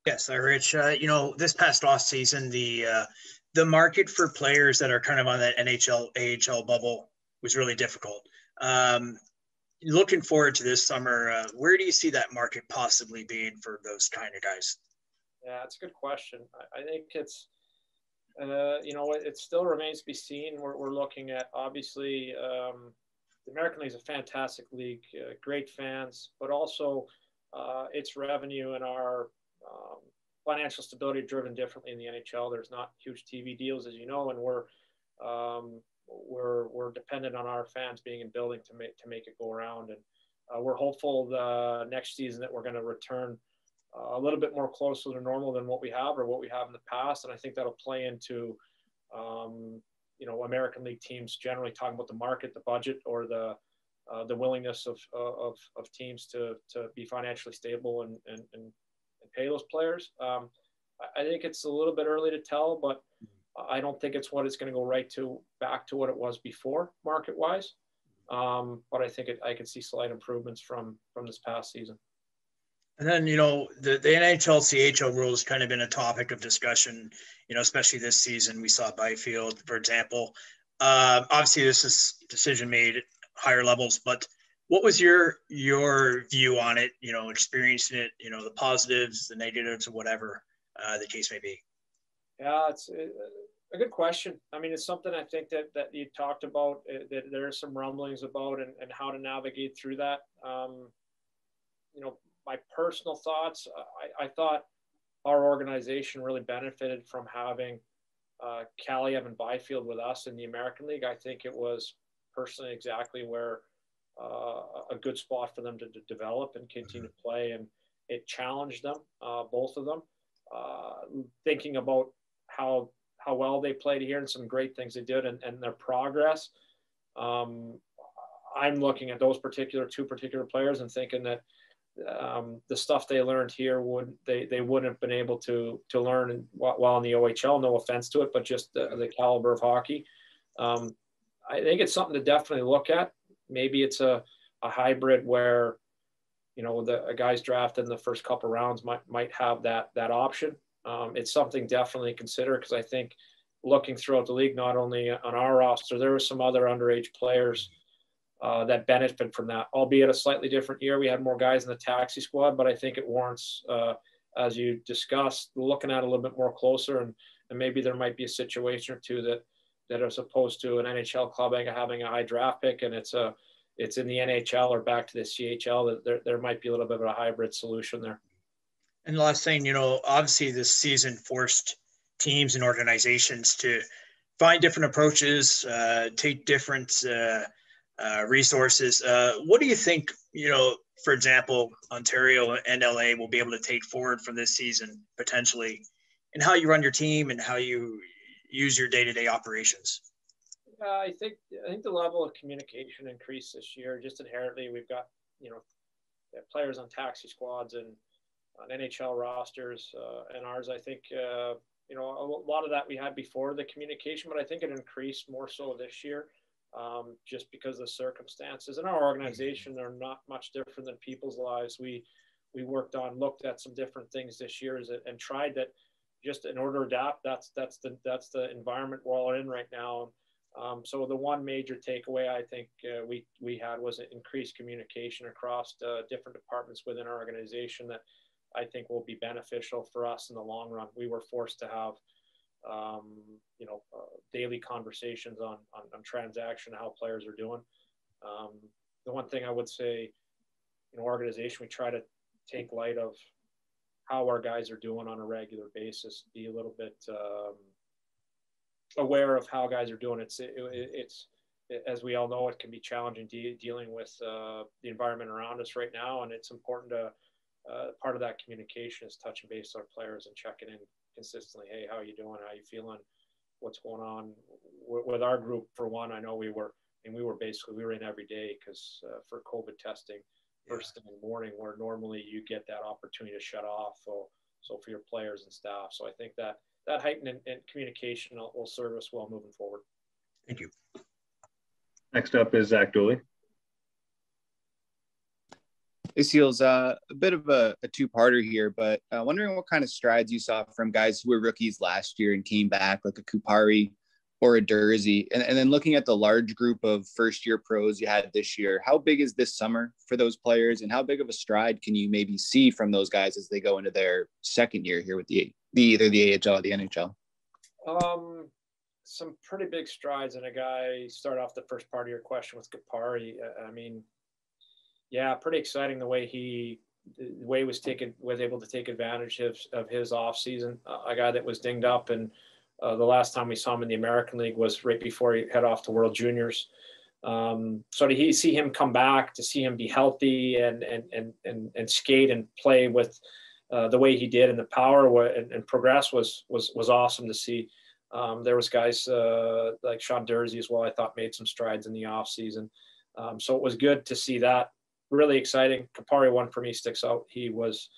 Yes, Rich. This past off season, the market for players that are kind of on that NHL AHL bubble was really difficult. Looking forward to this summer, where do you see that market possibly being for those kind of guys? Yeah, it's a good question. I think it's, it still remains to be seen. We're looking at, obviously, the American League is a fantastic league, great fans, but also its revenue and our financial stability driven differently in the NHL. There's not huge TV deals, as you know, and we're dependent on our fans being in building to make it go around. And we're hopeful the next season that we're going to return a little bit more closer to normal than what we have in the past. And I think that'll play into, American League teams generally talking about the market, the budget, or the willingness of teams to be financially stable and pay those players. I think it's a little bit early to tell, but I don't think it's it's going to go back to what it was before market wise. But I think I could see slight improvements from this past season. And then, the NHLCHO rule has kind of been a topic of discussion, especially this season. We saw Byfield, for example. Obviously, this is a decision made at higher levels, but what was your view on it, experiencing it, the positives, the negatives, or whatever the case may be? Yeah, it's a good question. I mean, it's something I think that you talked about, that there are some rumblings about and how to navigate through that. My personal thoughts, I thought our organization really benefited from having Kaliev and Byfield with us in the American League. I think it was personally exactly where a good spot for them to develop and continue to play. And it challenged them, both of them, thinking about how well they played here and some great things they did and their progress. I'm looking at those two particular players and thinking that the stuff they learned here they wouldn't have been able to learn while in the OHL. No offense to it, but just the caliber of hockey. I think it's something to definitely look at. Maybe it's a hybrid where, a guy's drafted in the first couple rounds might have that option. It's something definitely to consider, because I think looking throughout the league, not only on our roster, there were some other underage players that benefit from that, albeit a slightly different year. We had more guys in the taxi squad, but I think it warrants, as you discussed, looking at it a little bit more closer, and maybe there might be a situation or two that as opposed to an NHL club having a high draft pick and it's in the NHL or back to the CHL, that there might be a little bit of a hybrid solution there. And the last thing, obviously this season forced teams and organizations to find different approaches, take different resources. What do you think, for example, Ontario and LA will be able to take forward from this season potentially, and how you run your team and how you use your day-to-day operations? I think the level of communication increased this year. Just inherently, we've got players on taxi squads and on NHL rosters and ours. I think a lot of that we had before the communication, but I think it increased more so this year, just because the circumstances in our organization are not much different than people's lives. We looked at some different things this year and tried that just in order to adapt. That's the environment we're all in right now. So the one major takeaway I think we had was increased communication across different departments within our organization that I think will be beneficial for us in the long run. We were forced to have daily conversations on transaction, how players are doing. The one thing I would say, organization, we try to take light of how our guys are doing on a regular basis, be a little bit aware of how guys are doing. It's as we all know, it can be challenging dealing with the environment around us right now, and it's important to part of that communication is touching base with our players and checking in consistently. Hey, how are you doing? How are you feeling? What's going on with our group? For one, I know we were in every day because for COVID testing first thing in the morning, where normally you get that opportunity to shut off. So for your players and staff. So I think that heightened communication will serve us well moving forward. Thank you. Next up is Zach Dooley. Seals, a bit of a two-parter here, but wondering what kind of strides you saw from guys who were rookies last year and came back, like a Kupari or a Dursey, and then looking at the large group of first-year pros you had this year, how big is this summer for those players, and how big of a stride can you maybe see from those guys as they go into their second year here with the either the AHL or the NHL? Some pretty big strides, and a guy start off the first part of your question with Kupari. I mean, yeah, pretty exciting the way he was able to take advantage of his off season. A guy that was dinged up, and the last time we saw him in the American League was right before he head off to World Juniors. So to see him come back, to see him be healthy and skate and play with the way he did and the power and progress was awesome to see. There was guys like Sean Dursey as well, I thought made some strides in the off season. So it was good to see that. Really exciting. Kupari one for me sticks out. It was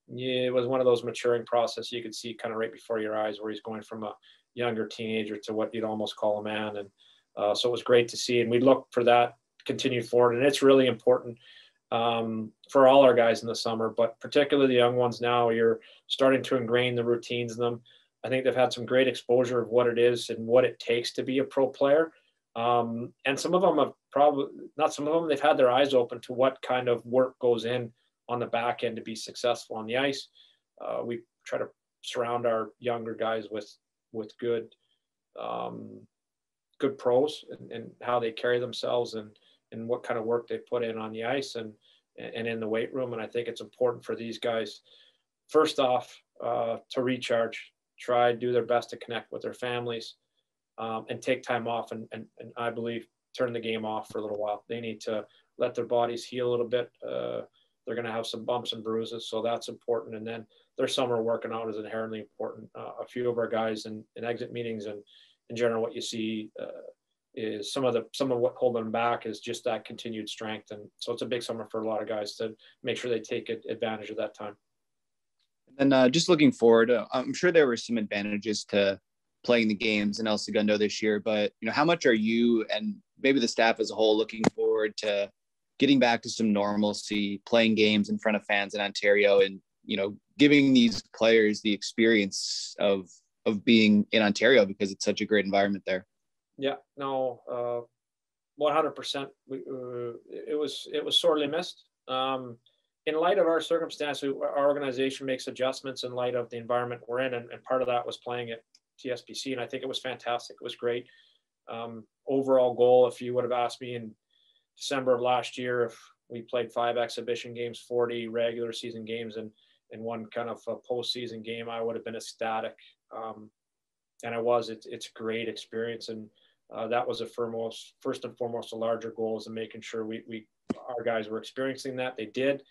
one of those maturing processes you could see kind of right before your eyes, where he's going from a younger teenager to what you'd almost call a man. And so it was great to see. And we look for that continue forward. And it's really important for all our guys in the summer, but particularly the young ones now. You're starting to ingrain the routines in them. I think they've had some great exposure of what it is and what it takes to be a pro player. And some of them have they've had their eyes open to what kind of work goes in on the back end to be successful on the ice. We try to surround our younger guys with good pros and how they carry themselves and what kind of work they put in on the ice and in the weight room. And I think it's important for these guys, first off, to recharge, try do their best to connect with their families, and take time off and I believe turn the game off for a little while. They need to let their bodies heal a little bit. They're going to have some bumps and bruises, so that's important. And then their summer working out is inherently important. A few of our guys in exit meetings and in general, what you see is some of what holding them back is just that continued strength. And so it's a big summer for a lot of guys to make sure they take advantage of that time. And just looking forward, I'm sure there were some advantages to playing the games in El Segundo this year, but how much are you and maybe the staff as a whole looking forward to getting back to some normalcy, playing games in front of fans in Ontario, and giving these players the experience of being in Ontario because it's such a great environment there? Yeah, no, 100%. It was sorely missed. In light of our circumstance, our organization makes adjustments in light of the environment we're in, and part of that was playing at TSBC, and I think it was fantastic. It was great. Overall goal, if you would have asked me in December of last year if we played 5 exhibition games, 40 regular season games, and one kind of a postseason game, I would have been ecstatic. And I was. It's a great experience, and that was first and foremost, a larger goal is in making sure our guys were experiencing that. They did,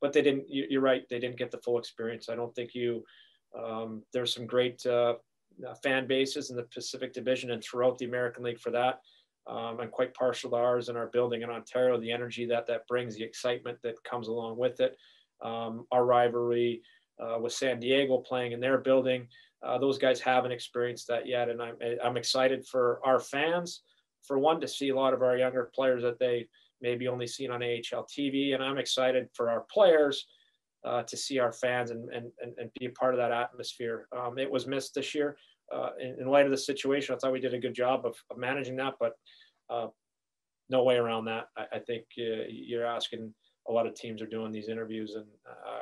but they didn't. You're right. They didn't get the full experience. I don't think there's some great fan bases in the Pacific Division and throughout the American League for that. I'm quite partial to ours in our building in Ontario, the energy that brings, the excitement that comes along with it. Our rivalry with San Diego playing in their building, those guys haven't experienced that yet. And I'm excited for our fans, for one, to see a lot of our younger players that they maybe only seen on AHL TV. And I'm excited for our players to see our fans and be a part of that atmosphere. It was missed this year. In light of the situation, I thought we did a good job of managing that, but no way around that. I think you're asking, a lot of teams are doing these interviews, and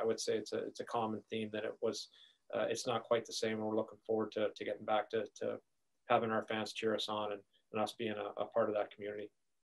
I would say it's a common theme that it's not quite the same. We're looking forward to getting back to having our fans cheer us on and us being a part of that community.